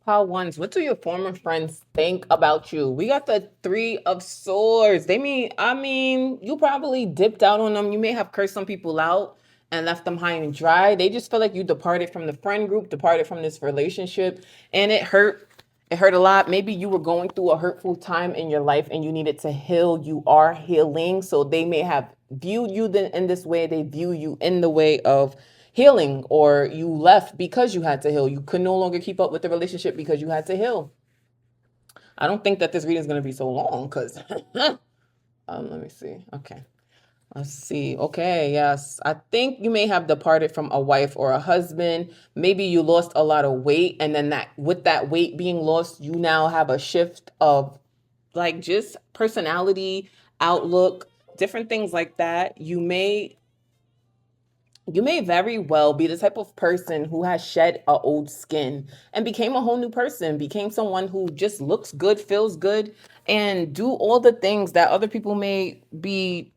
Pile ones, what do your former friends think about you? We got the three of swords. I mean, you probably dipped out on them. You may have cursed some people out and left them high and dry. They just feel like you departed from the friend group, departed from this relationship, and it hurt. It hurt a lot. Maybe you were going through a hurtful time in your life and you needed to heal. You are healing. So they may have viewed you in this way. They view you in the way of healing, or you left because you had to heal. You could no longer keep up with the relationship because you had to heal. I don't think that this reading is going to be so long because let me see. Okay. Let's see. Okay, yes. I think you may have departed from a wife or a husband. Maybe you lost a lot of weight, and then that with that weight being lost, you now have a shift of like just personality, outlook, different things like that. You may very well be the type of person who has shed a old skin and became a whole new person, became someone who just looks good, feels good, and do all the things that other people may be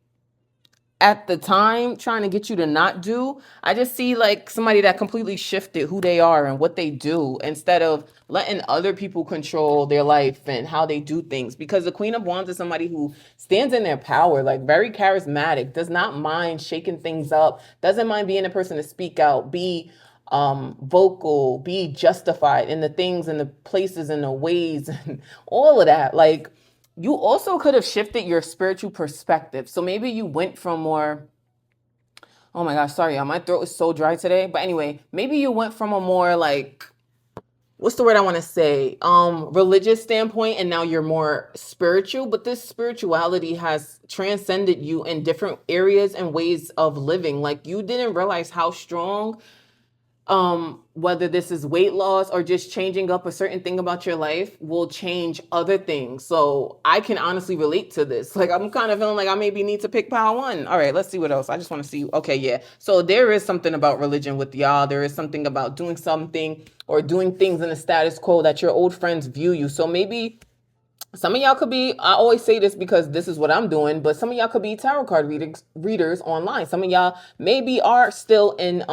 at the time trying to get you to not do. I just see like somebody that completely shifted who they are and what they do instead of letting other people control their life and how they do things. Because the Queen of Wands is somebody who stands in their power, like very charismatic, does not mind shaking things up, doesn't mind being a person to speak out, be vocal, be justified in the things and the places and the ways and all of that. Like, you also could have shifted your spiritual perspective. So maybe you went from more, oh my gosh, sorry, my throat is so dry today. But anyway, maybe you went from a more like, what's the word I want to say? Religious standpoint, and now you're more spiritual, but this spirituality has transcended you in different areas and ways of living. Like, you didn't realize how strong, whether this is weight loss or just changing up a certain thing about your life, will change other things. So I can honestly relate to this. Like, I'm kind of feeling like I maybe need to pick pile one. All right, let's see what else. I just want to see. Okay, yeah. So there is something about religion with y'all. There is something about doing something or doing things in the status quo that your old friends view you. So maybe some of y'all could be, I always say this because this is what I'm doing, but some of y'all could be tarot card readers online. Some of y'all maybe are still in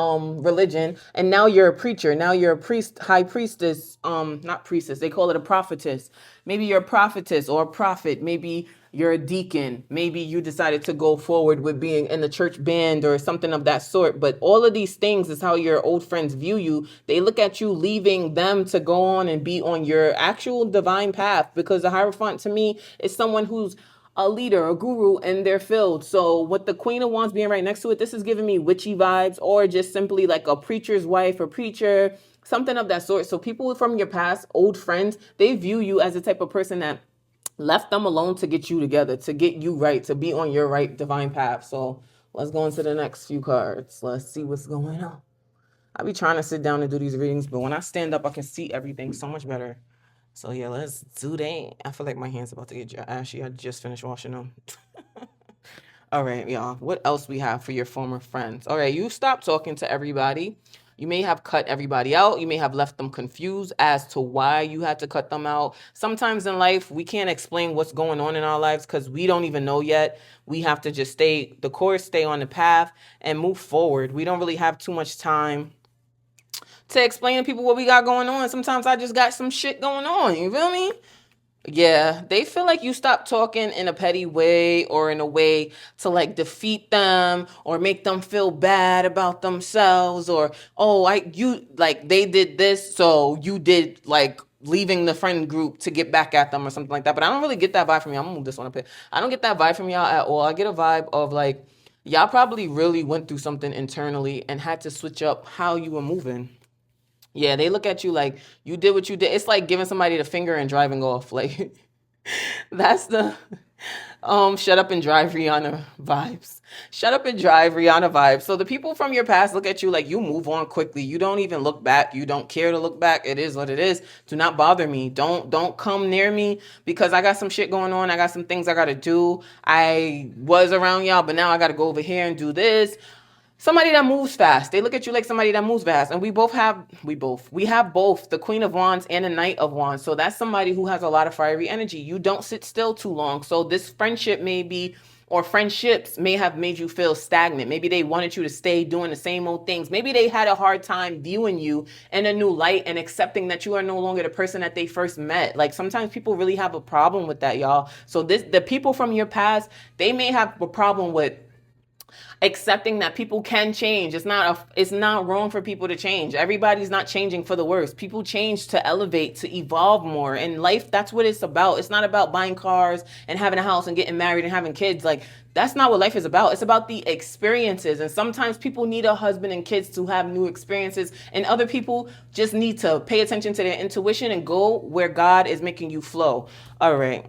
religion, and now you're a preacher. Now you're a priest, high priestess, not priestess, they call it a prophetess. Maybe you're a prophetess or a prophet. Maybe you're a deacon. Maybe you decided to go forward with being in the church band or something of that sort. But all of these things is how your old friends view you. They look at you leaving them to go on and be on your actual divine path, because the Hierophant to me is someone who's a leader, a guru in their field. So with the Queen of Wands being right next to it, this is giving me witchy vibes, or just simply like a preacher's wife or preacher, something of that sort. So people from your past, old friends, they view you as the type of person that left them alone to get you together, to get you right, to be on your right divine path. So let's go into the next few cards. Let's see what's going on. I be trying to sit down and do these readings, but when I stand up, I can see everything so much better. So yeah, let's do that. I feel like my hand's about to get ashy. I just finished washing them. All right, y'all. What else we have for your former friends? All right, you stopped talking to everybody. You may have cut everybody out. You may have left them confused as to why you had to cut them out. Sometimes in life, we can't explain what's going on in our lives because we don't even know yet. We have to just stay the course, stay on the path, and move forward. We don't really have too much time to explain to people what we got going on. Sometimes I just got some shit going on. You feel me? Yeah, they feel like you stop talking in a petty way or in a way to like defeat them or make them feel bad about themselves, or oh, you like they did this, so you did like leaving the friend group to get back at them or something like that. But I don't really get that vibe from y'all. I'm gonna move this one up here. I don't get that vibe from y'all at all. I get a vibe of like y'all probably really went through something internally and had to switch up how you were moving. Yeah, they look at you like you did what you did. It's like giving somebody the finger and driving off. Like that's the shut up and drive Rihanna vibes. Shut up and drive Rihanna vibes. So the people from your past look at you like you move on quickly. You don't even look back. You don't care to look back. It is what it is. Do not bother me. Don't come near me because I got some shit going on. I got some things I got to do. I was around y'all, but now I got to go over here and do this. Somebody that moves fast. They look at you like somebody that moves fast. And we have both the Queen of Wands and the Knight of Wands. So that's somebody who has a lot of fiery energy. You don't sit still too long. So this friendship may be or friendships may have made you feel stagnant. Maybe they wanted you to stay doing the same old things. Maybe they had a hard time viewing you in a new light and accepting that you are no longer the person that they first met. Like sometimes people really have a problem with that, y'all. So the people from your past, they may have a problem with accepting that people can change. It's not wrong for people to change. Everybody's not changing for the worse. People change to elevate, to evolve more. In life, that's what it's about. It's not about buying cars and having a house and getting married and having kids. Like that's not what life is about. It's about the experiences. And sometimes people need a husband and kids to have new experiences, and other people just need to pay attention to their intuition and go where God is making you flow. All right.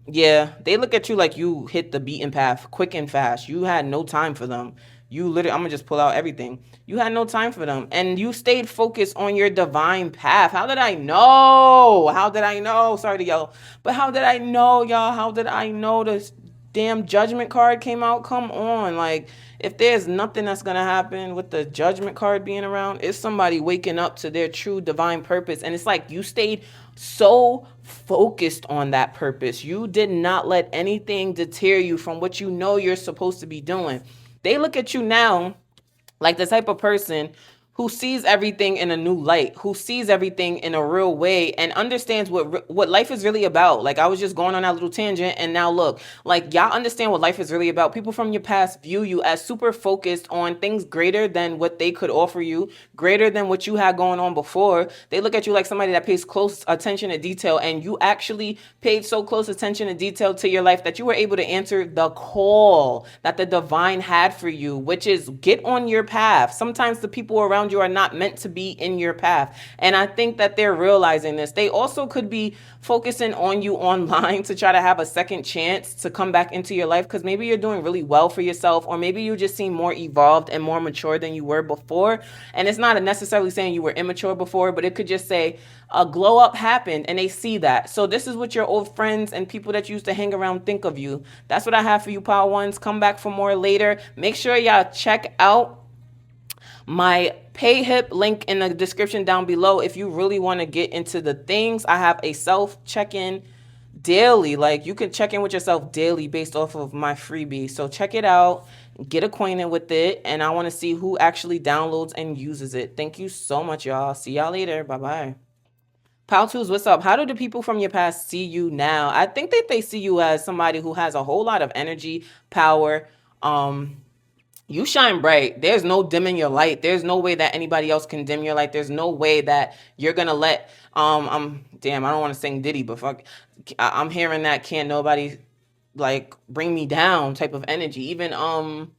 Yeah, they look at you like you hit the beaten path quick and fast. You had no time for them. You literally, I'm gonna just pull out everything. You had no time for them. And you stayed focused on your divine path. How did I know? How did I know? Sorry to yell, but how did I know, y'all? How did I know this damn judgment card came out? Come on. Like, if there's nothing that's gonna happen with the judgment card being around, it's somebody waking up to their true divine purpose. And it's like you stayed so focused on that purpose. You did not let anything deter you from what you know you're supposed to be doing. They look at you now like the type of person who sees everything in a new light, who sees everything in a real way and understands what life is really about. Like I was just going on that little tangent, and now look, like y'all understand what life is really about. People from your past view you as super focused on things greater than what they could offer you, greater than what you had going on before. They look at you like somebody that pays close attention to detail, and you actually paid so close attention to detail to your life that you were able to answer the call that the divine had for you, which is get on your path. Sometimes the people around you are not meant to be in your path. And I think that they're realizing this. They also could be focusing on you online to try to have a second chance to come back into your life, because maybe you're doing really well for yourself, or maybe you just seem more evolved and more mature than you were before. And it's not necessarily saying you were immature before, but it could just say a glow up happened and they see that. So this is what your old friends and people that you used to hang around think of you. That's what I have for you, Power Ones. Come back for more later. Make sure y'all check out my pay hip link in the description down below if you really want to get into the things. I have a self check-in daily. Like you can check in with yourself daily based off of my freebie. So check it out, get acquainted with it, and I want to see who actually downloads and uses it. Thank you so much, y'all. See y'all later. Bye-bye. Powtools, what's up? How do the people from your past see you now? I think that they see you as somebody who has a whole lot of energy, power. You shine bright. There's no dimming your light. There's no way that anybody else can dim your light. There's no way that you're gonna let damn, I don't want to sing Diddy, but fuck, I'm hearing that can't nobody like bring me down type of energy. Even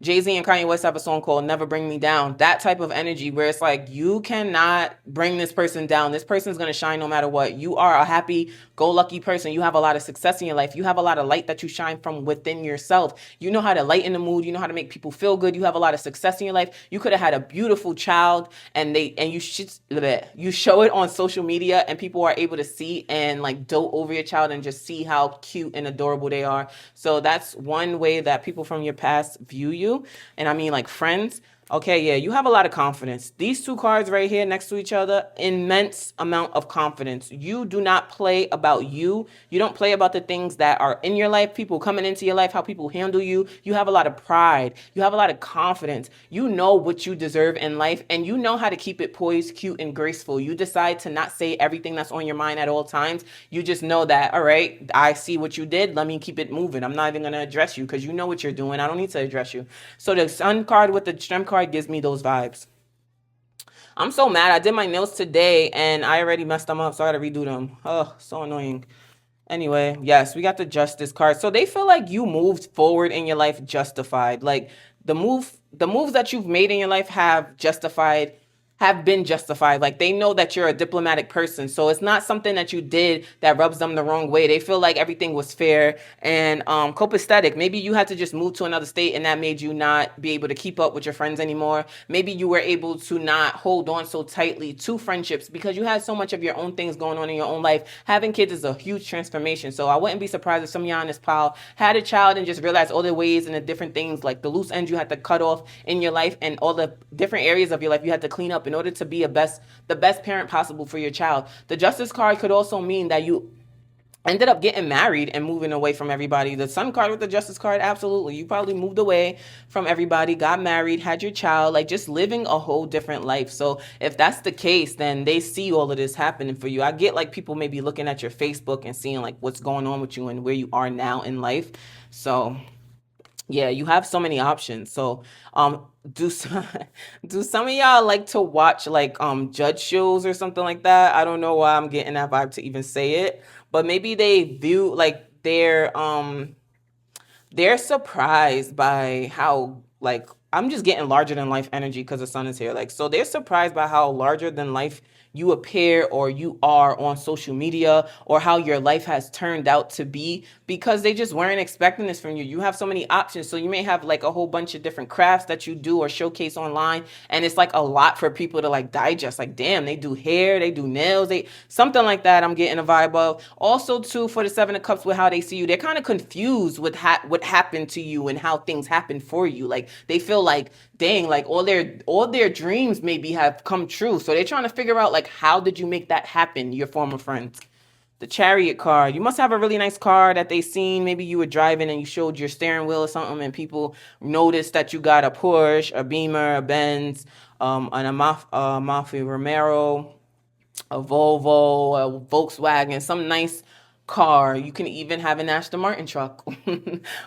Jay-Z and Kanye West have a song called Never Bring Me Down. That type of energy where it's like, you cannot bring this person down. This person's going to shine no matter what. You are a happy-go-lucky person. You have a lot of success in your life. You have a lot of light that you shine from within yourself. You know how to lighten the mood. You know how to make people feel good. You have a lot of success in your life. You could have had a beautiful child, and you show it on social media, and people are able to see and like dote over your child and just see how cute and adorable they are. So that's one way that people from your past view you. And I mean like friends. Okay, yeah, you have a lot of confidence. These two cards right here next to each other, immense amount of confidence. You do not play about you. You don't play about the things that are in your life, people coming into your life, how people handle you. You have a lot of pride. You have a lot of confidence. You know what you deserve in life, and you know how to keep it poised, cute, and graceful. You decide to not say everything that's on your mind at all times. You just know that, all right, I see what you did. Let me keep it moving. I'm not even going to address you because you know what you're doing. I don't need to address you. So the Sun card with the Strength card gives me those vibes. I'm so mad. I did my nails today and I already messed them up, so I gotta redo them. Oh, so annoying. Anyway, yes, we got the Justice card. So they feel like you moved forward in your life justified. Like the moves that you've made in your life have been justified. Like they know that you're a diplomatic person. So it's not something that you did that rubs them the wrong way. They feel like everything was fair and copacetic. Maybe you had to just move to another state and that made you not be able to keep up with your friends anymore. Maybe you were able to not hold on so tightly to friendships because you had so much of your own things going on in your own life. Having kids is a huge transformation. So I wouldn't be surprised if some of y'all on this pile had a child and just realized all the ways and the different things, like the loose ends you had to cut off in your life and all the different areas of your life you had to clean up in order to be the best parent possible for your child. The Justice card could also mean that you ended up getting married and moving away from everybody. The sun card with the justice card, absolutely. You probably moved away from everybody, got married, had your child, like just living a whole different life. So if that's the case, then they see all of this happening for you. I get like people maybe looking at your Facebook and seeing like what's going on with you and where you are now in life. So yeah, you have so many options. So, do some, do some of y'all like to watch like judge shows or something like that? I don't know why I'm getting that vibe to even say it, but maybe they view like they're surprised by how like I'm just getting larger than life energy because the sun is here. Like, so they're surprised by how larger than life you appear or you are on social media, or how your life has turned out to be, because they just weren't expecting this from you. You have so many options. So you may have like a whole bunch of different crafts that you do or showcase online, and it's like a lot for people to like digest. Like, damn, they do hair, they do nails, they something like that. I'm getting a vibe of. Also too, for the Seven of Cups, with how they see you, they're kind of confused with what happened to you and how things happen for you. Like, they feel like, dang, like all their dreams maybe have come true. So they're trying to figure out like, how did you make that happen, your former friends? The Chariot card. You must have a really nice car that they seen. Maybe you were driving and you showed your steering wheel or something, and people noticed that you got a Porsche, a Beamer, a Benz, an Mafia Romero, a Volvo, a Volkswagen, some nice car. You can even have an Aston Martin truck.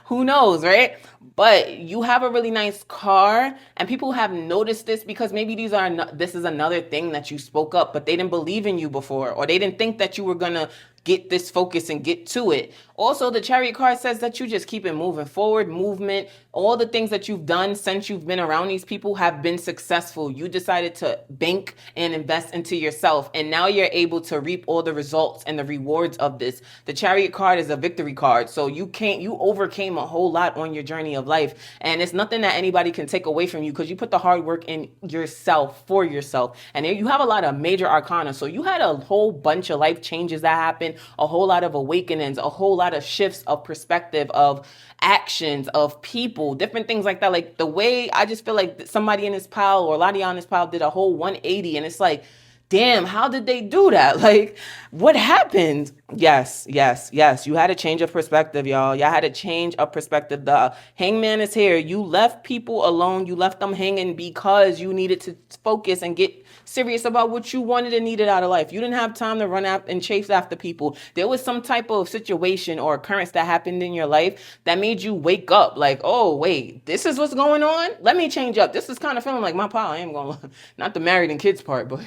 Who knows, right? But you have a really nice car, and people have noticed this because maybe this is another thing that you spoke up, but they didn't believe in you before, or they didn't think that you were gonna get this focus and get to it. Also, the Chariot card says that you just keep it moving forward, movement. All the things that you've done since you've been around these people have been successful. You decided to bank and invest into yourself, and now you're able to reap all the results and the rewards of this. The Chariot card is a victory card. So you overcame a whole lot on your journey of life, and it's nothing that anybody can take away from you because you put the hard work in yourself for yourself. And you have a lot of major arcana. So you had a whole bunch of life changes that happened, a whole lot of awakenings, a whole lot of shifts of perspective, of actions, of people, different things like that. Like, the way I just feel like somebody in this pile, or a lot of y'all in this pile, did a whole 180, and it's like, damn, how did they do that? Like, what happened? Yes, yes, yes. You had a change of perspective, y'all. Y'all had a change of perspective. The hangman is here. You left people alone. You left them hanging because you needed to focus and get serious about what you wanted and needed out of life. You didn't have time to run out and chase after people. There was some type of situation or occurrence that happened in your life that made you wake up. Like, oh, wait, this is what's going on? Let me change up. This is kind of feeling like my pal. I am going to, not the married and kids part, but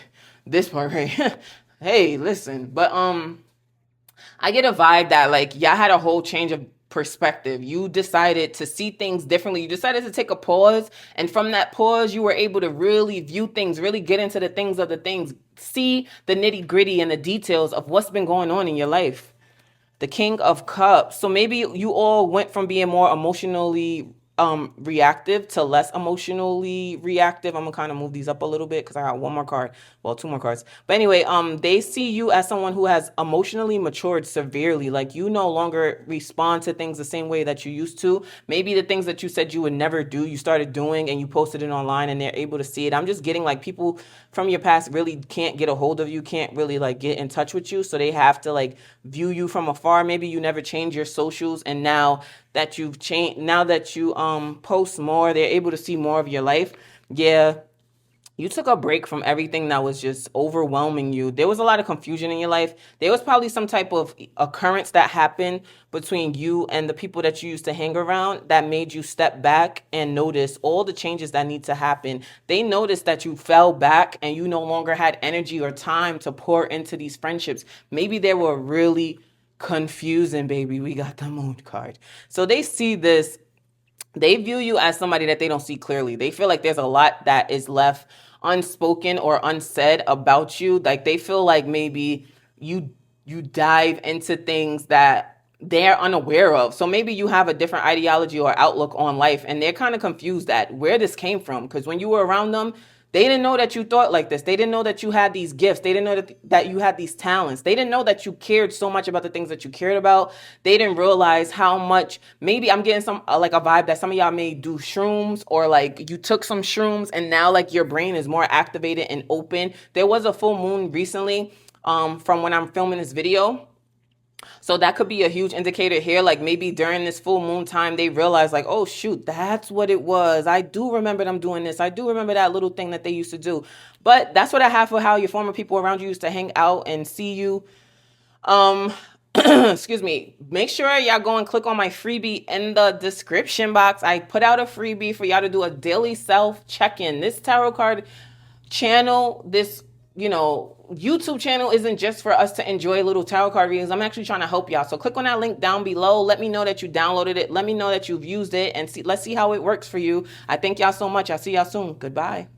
this part right. Hey, listen, but I get a vibe that like y'all had a whole change of perspective. You decided to see things differently. You decided to take a pause, and from that pause, you were able to really view things, really get into the things of the things, see the nitty gritty and the details of what's been going on in your life. The King of Cups. So maybe you all went from being more emotionally reactive to less emotionally reactive. I'm gonna kind of move these up a little bit because I got one more card, well, two more cards. But anyway, they see you as someone who has emotionally matured severely. Like, you no longer respond to things the same way that you used to. Maybe the things that you said you would never do, you started doing, and you posted it online, and they're able to see it. I'm just getting like people from your past really can't get a hold of you, can't really like get in touch with you, so they have to like view you from afar. Maybe you never changed your socials, and now that you've changed, now that you post more, they're able to see more of your life. Yeah, you took a break from everything that was just overwhelming you. There was a lot of confusion in your life. There was probably some type of occurrence that happened between you and the people that you used to hang around that made you step back and notice all the changes that need to happen. They noticed that you fell back and you no longer had energy or time to pour into these friendships. Maybe they were really confusing, baby. We got the moon card. So they see this, they view you as somebody that they don't see clearly. They feel like there's a lot that is left unspoken or unsaid about you. Like, they feel like maybe you dive into things that they're unaware of. So maybe you have a different ideology or outlook on life, and they're kind of confused at where this came from, because when you were around them, they didn't know that you thought like this. They didn't know that you had these gifts. They didn't know that you had these talents. They didn't know that you cared so much about the things that you cared about. They didn't realize how much, maybe I'm getting some like a vibe that some of y'all may do shrooms, or like you took some shrooms and now like your brain is more activated and open. There was a full moon recently from when I'm filming this video. So that could be a huge indicator here. Like maybe during this full moon time, they realize like, oh shoot, that's what it was. I do remember them doing this. I do remember that little thing that they used to do. But that's what I have for how your former people around you used to hang out and see you. Um, excuse me. Make sure y'all go and click on my freebie in the description box. I put out a freebie for y'all to do a daily self check-in. This tarot card channel, this YouTube channel isn't just for us to enjoy little tarot card readings. I'm actually trying to help y'all. So click on that link down below. Let me know that you downloaded it. Let me know that you've used it, and let's see how it works for you. I thank y'all so much. I'll see y'all soon. Goodbye.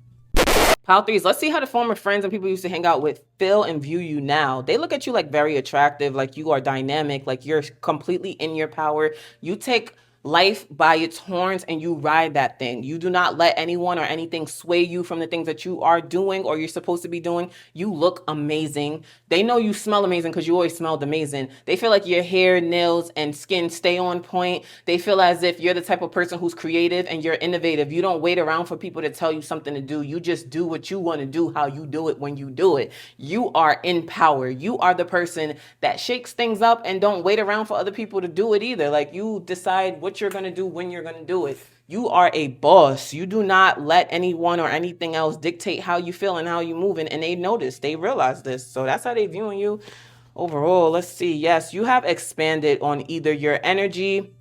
Pile threes, let's see how the former friends and people you used to hang out with feel and view you now. They look at you like very attractive, like you are dynamic, like you're completely in your power. You take life by its horns and you ride that thing. You do not let anyone or anything sway you from the things that you are doing or you're supposed to be doing. You look amazing. They know you smell amazing because you always smelled amazing. They feel like your hair, nails, and skin stay on point. They feel as if you're the type of person who's creative and you're innovative. You don't wait around for people to tell you something to do. You just do what you want to do, how you do it when you do it. You are in power. You are the person that shakes things up and don't wait around for other people to do it either. Like you decide what you're going to do when you're going to do it. You are a boss. You do not let anyone or anything else dictate how you feel and how you moving. And they notice, they realize this. So that's how they viewing you overall. Let's see. Yes, you have expanded on either your energy,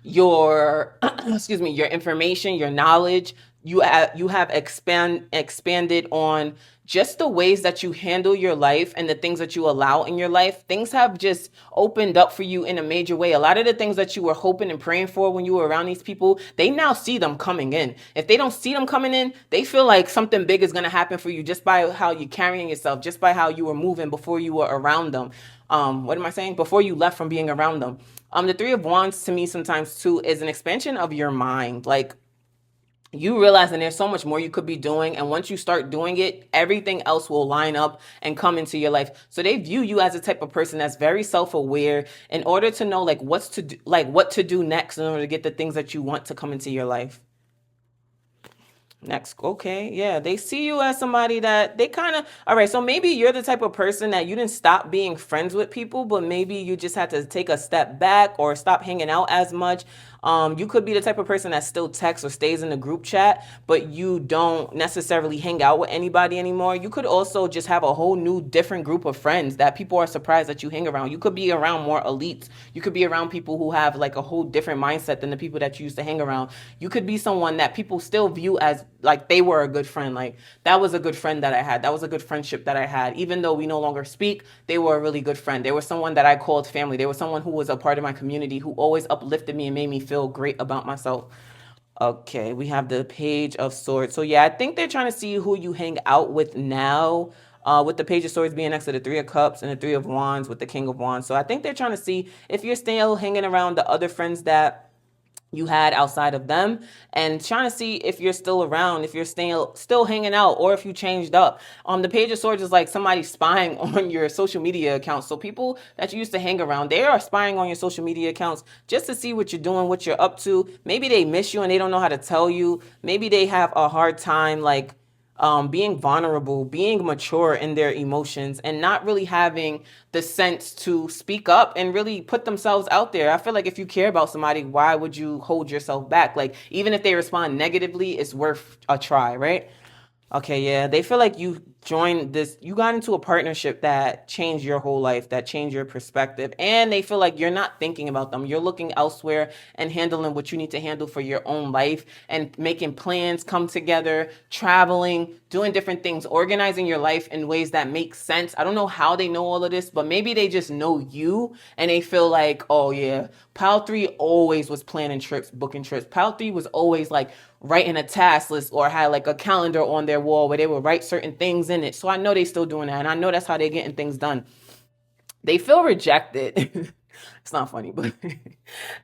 your excuse me, your information, your knowledge. You have expanded on just the ways that you handle your life and the things that you allow in your life. Things have just opened up for you in a major way. A lot of the things that you were hoping and praying for when you were around these people, they now see them coming in. If they don't see them coming in, they feel like something big is going to happen for you just by how you're carrying yourself, just by how you were moving before you were around them. What am I saying? Before you left from being around them. The Three of Wands to me sometimes too is an expansion of your mind. Like you realizing there's so much more you could be doing, and once you start doing it, everything else will line up and come into your life. So they view you as a type of person that's very self-aware in order to know like what to do next in order to get the things that you want to come into your life. Next, okay, yeah, they see you as somebody that they kind of, all right, so maybe you're the type of person that you didn't stop being friends with people, but maybe you just had to take a step back or stop hanging out as much. You could be the type of person that still texts or stays in the group chat, but you don't necessarily hang out with anybody anymore. You could also just have a whole new different group of friends that people are surprised that you hang around. You could be around more elites. You could be around people who have like a whole different mindset than the people that you used to hang around. You could be someone that people still view as like they were a good friend. Like that was a good friend that I had. That was a good friendship that I had. Even though we no longer speak, they were a really good friend. They were someone that I called family. They were someone who was a part of my community, who always uplifted me and made me feel great about myself. Okay, we have the Page of Swords. So yeah, I think they're trying to see who you hang out with now. With the Page of Swords being next to the Three of Cups and the Three of Wands with the King of Wands. So I think they're trying to see if you're still hanging around the other friends that you had outside of them, and trying to see if you're still around, if you're still hanging out, or if you changed up. The Page of Swords is like somebody spying on your social media accounts. So people that you used to hang around, they are spying on your social media accounts just to see what you're doing, what you're up to. Maybe they miss you and they don't know how to tell you. Maybe they have a hard time like being vulnerable, being mature in their emotions, and not really having the sense to speak up and really put themselves out there. I feel like if you care about somebody, why would you hold yourself back? Like, even if they respond negatively, it's worth a try, right? Okay, yeah, they feel like you joined this, you got into a partnership that changed your whole life, that changed your perspective, and they feel like you're not thinking about them. You're looking elsewhere and handling what you need to handle for your own life and making plans come together, traveling, doing different things, organizing your life in ways that make sense. I don't know how they know all of this, but maybe they just know you and they feel like, oh yeah, Pile 3 always was planning trips, booking trips. Pile 3 was always like writing a task list or had like a calendar on their wall where they would write certain things in it. So I know they still doing that, and I know that's how they're getting things done. They feel rejected. It's not funny, but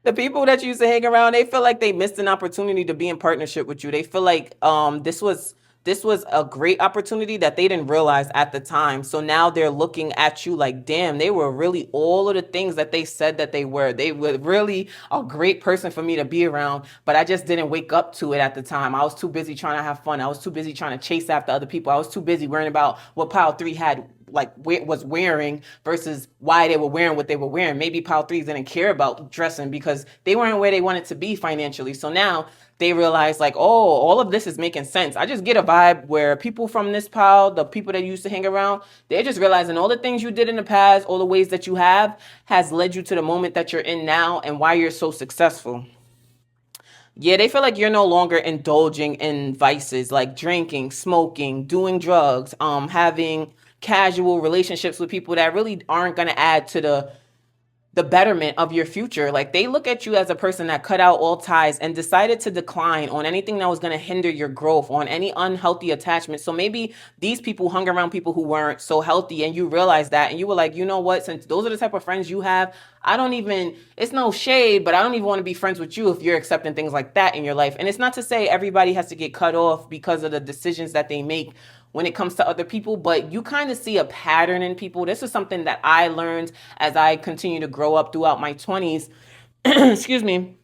the people that you used to hang around, they feel like they missed an opportunity to be in partnership with you. They feel like this was a great opportunity that they didn't realize at the time. So now they're looking at you like, damn, they were really all of the things that they said that they were. They were really a great person for me to be around, but I just didn't wake up to it at the time. I was too busy trying to have fun. I was too busy trying to chase after other people. I was too busy worrying about what Pile 3 had was wearing versus why they were wearing what they were wearing. Maybe pile threes didn't care about dressing because they weren't where they wanted to be financially. So now they realize like, oh, all of this is making sense. I just get a vibe where people from this pile, the people that used to hang around, they're just realizing all the things you did in the past, all the ways that you have has led you to the moment that you're in now and why you're so successful. Yeah, they feel like you're no longer indulging in vices like drinking, smoking, doing drugs, having casual relationships with people that really aren't going to add to the betterment of your future. Like they look at you as a person that cut out all ties and decided to decline on anything that was going to hinder your growth, on any unhealthy attachment. So maybe these people hung around people who weren't so healthy and you realized that and you were like, you know what, since those are the type of friends you have, I don't even, it's no shade, but I don't even want to be friends with you if you're accepting things like that in your life. And it's not to say everybody has to get cut off because of the decisions that they make when it comes to other people, but you kind of see a pattern in people. This is something that I learned as I continue to grow up throughout my 20s. Excuse me.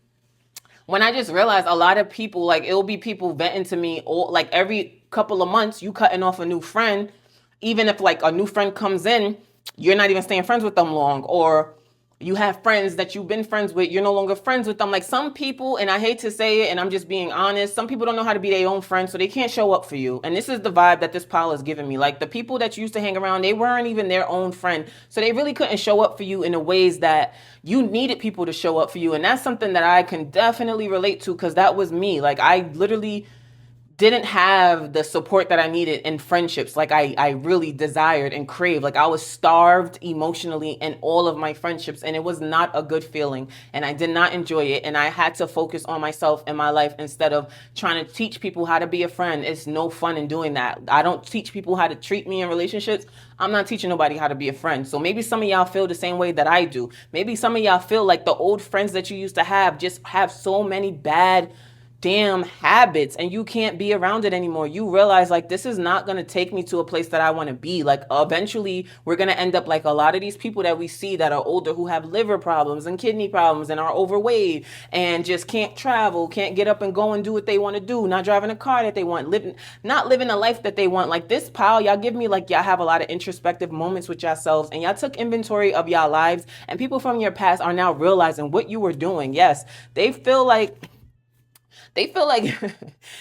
When I just realized a lot of people, like it'll be people venting to me, or like every couple of months, you cutting off a new friend. Even if like a new friend comes in, you're not even staying friends with them long, or you have friends that you've been friends with, you're no longer friends with them. Like some people, and I hate to say it, and I'm just being honest, some people don't know how to be their own friend, so they can't show up for you. And this is the vibe that this pile is giving me. Like the people that you used to hang around, they weren't even their own friend. So they really couldn't show up for you in the ways that you needed people to show up for you. And that's something that I can definitely relate to because that was me. Like I literally didn't have the support that I needed in friendships like I really desired and craved. Like I was starved emotionally in all of my friendships and it was not a good feeling and I did not enjoy it and I had to focus on myself and my life instead of trying to teach people how to be a friend. It's no fun in doing that. I don't teach people how to treat me in relationships. I'm not teaching nobody how to be a friend. So maybe some of y'all feel the same way that I do. Maybe some of y'all feel like the old friends that you used to have just have so many bad damn habits and you can't be around it anymore. You realize like this is not going to take me to a place that I want to be. Like eventually we're going to end up like a lot of these people that we see that are older who have liver problems and kidney problems and are overweight and just can't travel, can't get up and go and do what they want to do, not driving a car that they want, not living a life that they want. Like this pile, y'all give me like y'all have a lot of introspective moments with yourselves and y'all took inventory of y'all lives and people from your past are now realizing what you were doing. Yes, they feel like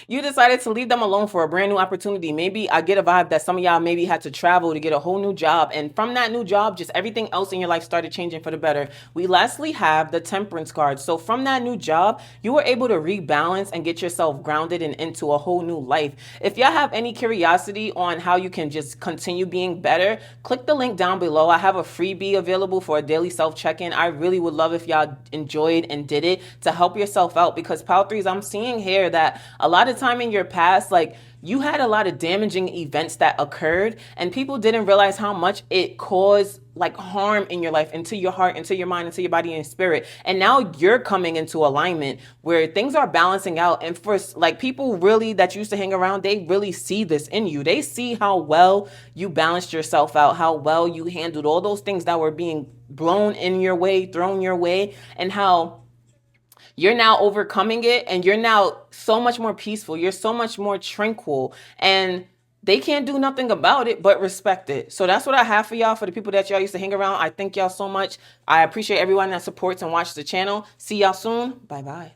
you decided to leave them alone for a brand new opportunity. Maybe I get a vibe that some of y'all maybe had to travel to get a whole new job. And from that new job, just everything else in your life started changing for the better. We lastly have the temperance card. So from that new job, you were able to rebalance and get yourself grounded and into a whole new life. If y'all have any curiosity on how you can just continue being better, click the link down below. I have a freebie available for a daily self check-in. I really would love if y'all enjoyed and did it to help yourself out because pile threes, I'm seeing here that a lot of time in your past, like you had a lot of damaging events that occurred and people didn't realize how much it caused like harm in your life, into your heart, into your mind, into your body and spirit. And now you're coming into alignment where things are balancing out. And for like people really that used to hang around, they really see this in you. They see how well you balanced yourself out, how well you handled all those things that were being blown in your way, thrown your way, and how you're now overcoming it and you're now so much more peaceful. You're so much more tranquil and they can't do nothing about it but respect it. So that's what I have for y'all, for the people that y'all used to hang around. I thank y'all so much. I appreciate everyone that supports and watches the channel. See y'all soon. Bye-bye.